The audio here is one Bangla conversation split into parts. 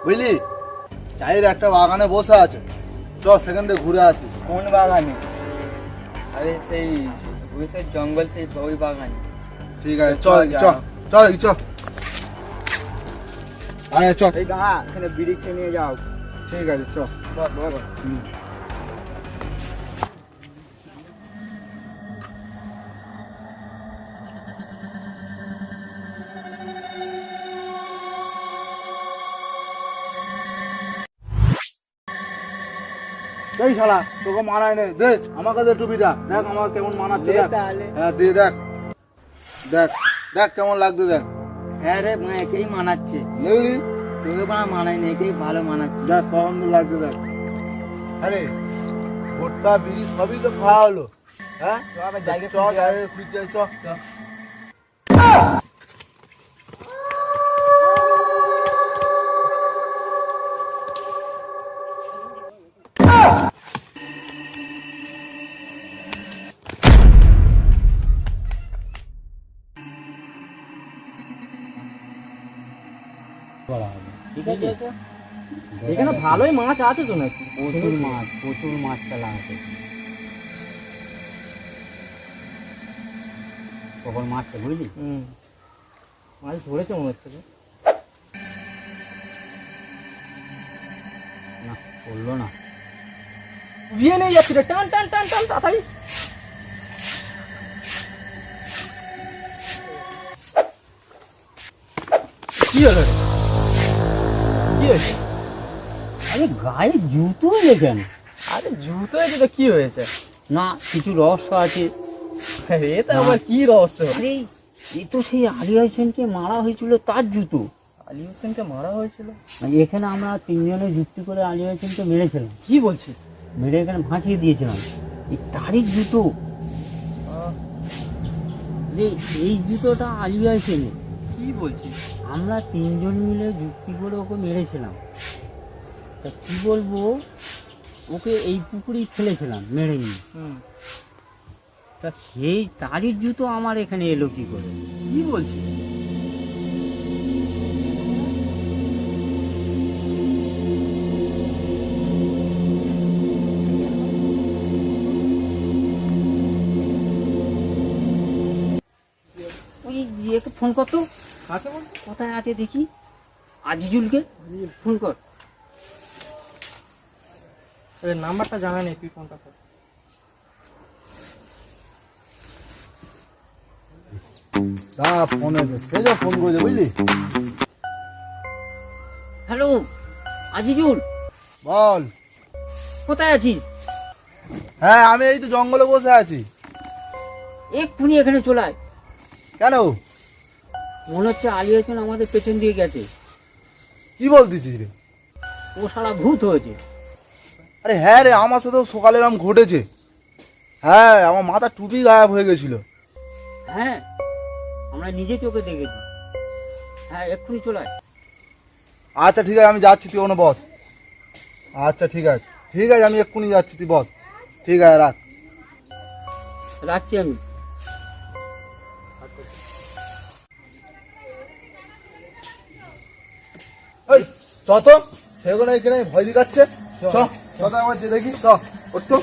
বুঝলি, চায়ের একটা বাগানে বসে আছে, চ সেখান থেকে ঘুরে আসি। কোন বাগানে? আরে সেই ওই সেই জঙ্গল, সেই ওই বাগানে। ঠিক আছে, চ চ চ চ আয় চ। এই দাঁড়া, এখানে বিড়ি খেয়ে নিয়ে যাও। ঠিক আছে, চ। বস বস। এই শালা, তোকে মানায় নেই, দে আমার কাছে টুপিটা, দেখ আমার কেমন মানাচ্ছে, দে দেখ। তাহলে। হ্যাঁ দে, দেখ দেখ দেখ কেমন লাগছে, দেখ। হ্যাঁ রে, একেই মানাচ্ছে। দেখলি, তোকে বানা মানায় নি, একেই ভালো মানাচ্ছে। দেখ কখন তো লাগছে, দেখ। আরে ভুট্টা বিড়ি সবই তো খাওয়া হলো, হ্যাঁ চ আবার জায়গা চ জায়গায় খুঁজতে যাই, চ। ঠিক আছে, এখানে ভালোই মাছ আছে তো নাকি? প্রচুর মাছ চালা আছে। কখন মাছটা বুঝলি? মাছ ধরেছে মনে হচ্ছে। না, পড়লো না। বিয়ে নিয়ে যাচ্ছি রে, টান টান টান টান তাড়াতাড়ি। কি হলো রে? কি হয়েছে? আরে গায়ে জুতো এলে কেন? আরে জুতো হয়েছে তো কি হয়েছে? না, কিছু রহস্য আছে। এটা আবার কি রহস্য? আরে এ তো সেই আলী হোসেনকে মারা হয়েছিল তার জুতো। আলী হোসেনকে মারা হয়েছিল? এখানে আমরা তিনজনে যুক্তি করে আলী হোসেনকে মেরেছিলাম, কি বলছিস? মেরে এখানে ভাসিয়ে দিয়েছিলাম। এই তারই জুতো। রে, এই জুতোটা আলী হোসেনের। কি বলছিস? আমরা তিনজন মিলে যুক্তি করে ওকে মেরেছিলাম। তা কি বলবো, ওকে এই পুকুরেই ফেলেছিলাম মেরে নিয়ে। তা সেই তারই জুতো আমার এখানে এলো কি করে? কি বলছিস? ওই ইয়েকে ফোন কর তো। কাকে বল? কোথায় আছে দেখি? আজিজুলকে ফোন কর। নাম্বারটা জানা নেই, তুই ফোনটা কর। দাঁড়া, ফোনে ফোন করেছে, বুঝলি। হ্যালো আজিজুল, বল। কোথায় আছিস? হ্যাঁ আমি এই তো জঙ্গলে বসে আছি। এক্ষুনি এখানে চলে আয়। কেন? মনে হচ্ছে আলী হোসেন আমাদের পেছন দিয়ে গেছে। কি বলতেছিস রে? ও সারা ভূত হয়েছে। আরে হ্যাঁ রে, আমার সাথেও সকালে এরকম ঘটেছে। হ্যাঁ, আমার মাথা টুপি গায়েব হয়ে গেছিল। হ্যাঁ, আমরা নিজে চোখে দেখেছি। হ্যাঁ, এক্ষুনি চলে আয়। আচ্ছা ঠিক আছে, আমি যাচ্ছি, তুই ওখানে বস। আচ্ছা ঠিক আছে, ঠিক আছে, আমি এক্ষুনি যাচ্ছি, তুই বস। ঠিক আছে, রাখ। রাখছি আমি। এই চ তো, সেখানে এখানে ভয় দেখাচ্ছে। চ চ তো, আমার যে দেখি, চ ওঠ তো,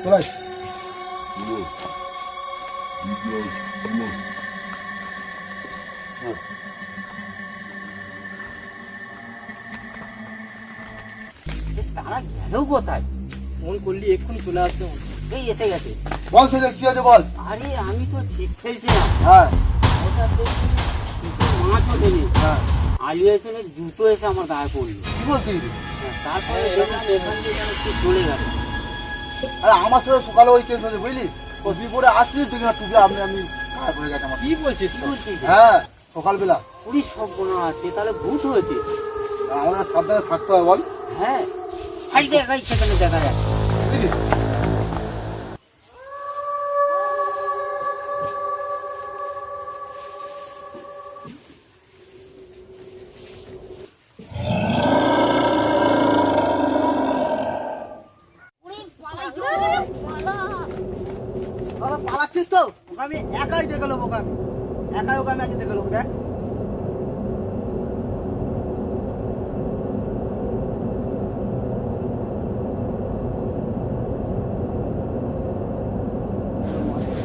চলে আয়। তারা গেল কোথায়? ফোন করলি এক্ষুনি চলে আসবে। এই এসে গেছে। বল সোজা, কি আছে বল। আরে আমি তো ঠিক খেলছিলাম, হ্যাঁ ওটা দেখি কিছু মাছ ওঠেনি। হ্যাঁ, আলী হোসেনের জুতো এসে আমার গায়ে পড়লো। কি বলছিস রে? তারপরে দেখলাম এখান দিয়ে যেন কি চলে গেল। আরে আমার সাথে সকালে ওই কেস হয়েছে, বুঝলি। ও তুই পরে আসছিস, দেখি না টুপি আপনি গায়েব হয়ে গেছে আমার। কি বলছিস? কি বলছিস? হ্যাঁ, সকালবেলা। পুলিশ সব গোনা আছে, তাহলে ভূত হয়েছে। আমাদের সাবধানে থাকতে হবে, বল। হ্যাঁ, ফাইল দেখাই সেখানে দেখা যায়। বুঝলি? পালাচ্ছিস তো, ওকে আমি একাই দেখে নেবো, একাই ওকে আমি আজ দেখে নেবো, দেখ।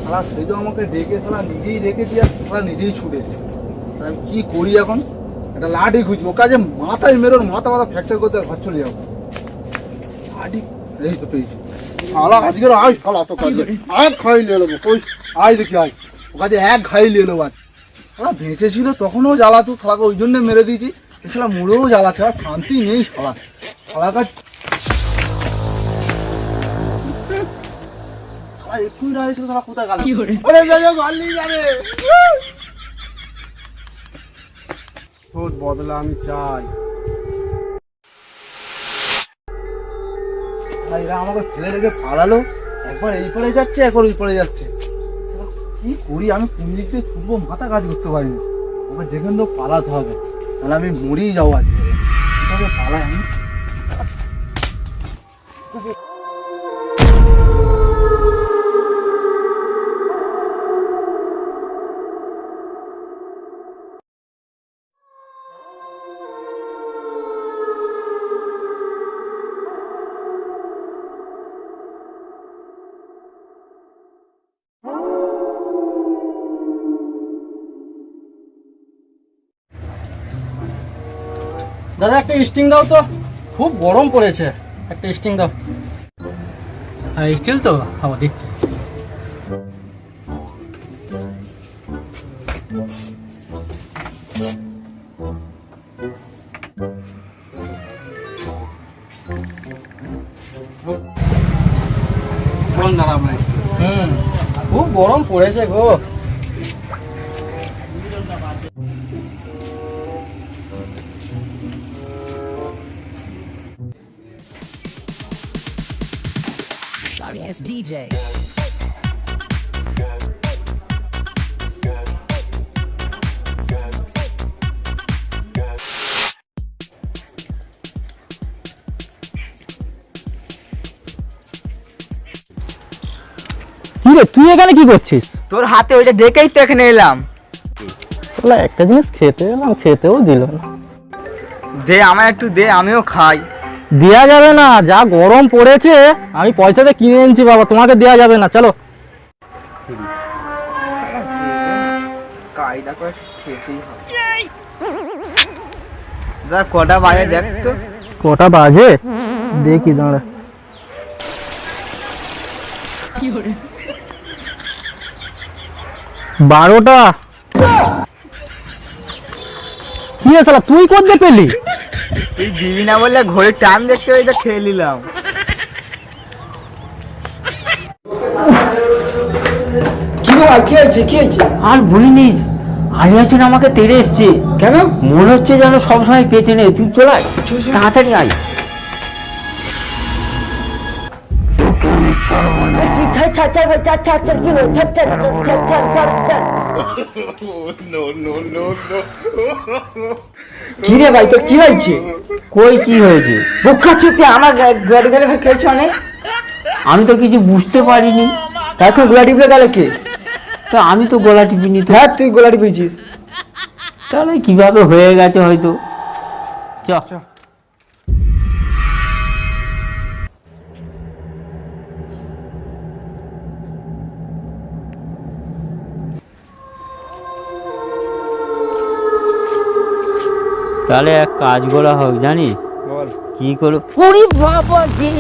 শালা সেই তো আমাকে ডেকে শালা নিজেই রেখেছি আর শালা নিজেই ছুটেছে। আমি কি করি এখন? একটা লাঠি খুঁজি, ও কাজে মাথায় মেরোর মাথা ফ্র্যাকচার করতে ঘর চলে যাবো। লাঠি এই তো পেয়েছি। শালা আজকের আয় শালা তো কাজে এক খাই নিয়ে নেবো। কই আয় দেখি আয়, ও কাজে এক খাই নিয়ে নেবো আজ। শালা বেঁচে ছিল তখনও জ্বালাতো, শালাকে ওই জন্য মেরে দিয়েছি। শালা মুড়েও জ্বালাচ্ছে, আর শান্তি নেই শালা। শালা কাজ শালা এক্ষুনি দাঁড়িয়েছিল, শালা কোথায় গেল? ওরে যাই গালি যাবে। তোর বদলা আমি চাই। এরা আমাকে ফেলে রেখে পালালো, একবার এই পড়ে যাচ্ছে একবার ওই পড়ে যাচ্ছে। কি করি আমি, কোন দিক দিয়ে ছুটবো মাথা কাজ করতে পারিনি। আমার যেখান থেকে পালাতে হবে, তাহলে আমি মরেই যাবো আজকে। কিভাবে পালাই আমি? দাদা একটা স্টিং দাও তো, খুব গরম পড়েছে, একটা স্টিং দাও। হ্যাঁ স্টিল তো খাওয়া দিচ্ছে। খুব গরম পড়েছে গো। Sorry ass DJ. কি রে তুই এখানে কি করছিস? তোর হাতে ওইটা দেখেই তো এখানে এলাম। শালা একটা জিনিস খেতে এলাম, খেতেও দিল না। দে আমায় একটু দে, আমিও খাই। দেয়া যাবে না, যা গরম পড়েছে। আমি পয়সাতে কিনে এনেছি বাবা, তোমাকে দেয়া যাবে না। চলো। কায়দা করে খেতেই হবে। দাদা কটা বাজে দেখ তো। কটা বাজে দেখি, দাঁড়া। বারোটা। কি রে শালা তুই করতে পেলি? তুই দিবি না বললে ঘড়ির টাইম দেখতে ওই তো খেয়ে নিলাম। কি রে ভাই, কি হয়েছে কি হয়েছে? আর বলিনিস, আলিয়াসিন আমাকে তেড়ে এসছে। কেন? মনে হচ্ছে যেন সবসময় পেছনে। তুই চল আয়, তাড়াতাড়ি আয়। কি রে ভাই তোর কি হয়েছে? কই কি হয়েছে? বোকা চুতি আমার গাড়ি গেলে খেলছ অনেক। আমি তো কিছু বুঝতে পারিনি। তা এখন গোলা টিপলে গেলে কে? তো আমি তো গলা টিপিনি তো। হ্যাঁ তুই গোলা টিপেছিস। তাহলে কিভাবে হয়ে গেছে হয়তো। চ তাহলে এক কাজ করা হোক, জানিস বল। কি করো? ওরে বাবা রে,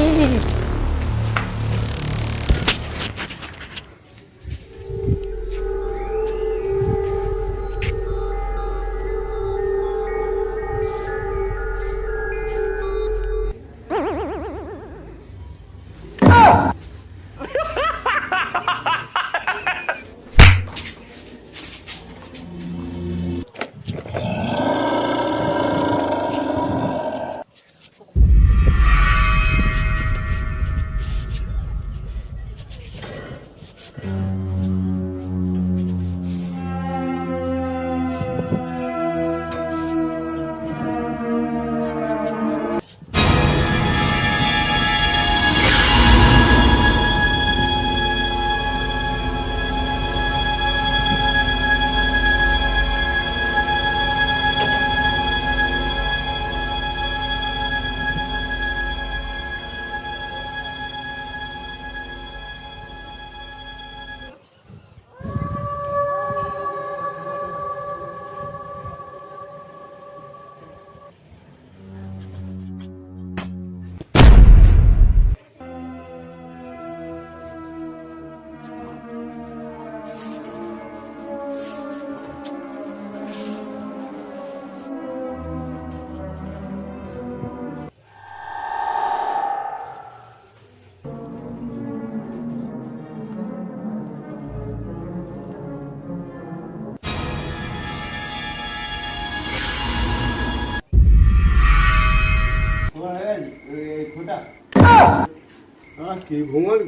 কি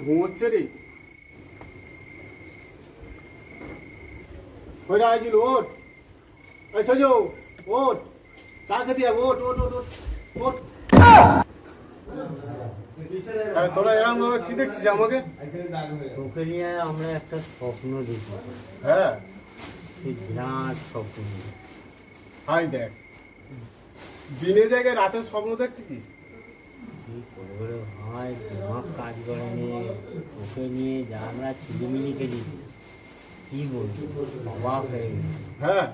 ঘুমোচ্ছে রে কইরা আইছিল ওঠ এই সজো ওঠ চা খেতে যাবো ওঠ ওঠ ওঠ ওঠ ওঠ তোরা এরকম ভাবে কি দেখছিস আমাকে তোকে নিয়ে আমরা একটা স্বপ্ন দেখি, হ্যাঁ সেই বিরাট স্বপ্ন। হাই দেখ দিনের জায়গায় রাতের স্বপ্ন দেখতেছিস কি করে হয়, দিমাগ কাজ করে নিয়ে ওকে নিয়ে যা আমরা ছিলিমিলি খেলি, কি বলবো, অবাক হয়ে গেছি। হ্যাঁ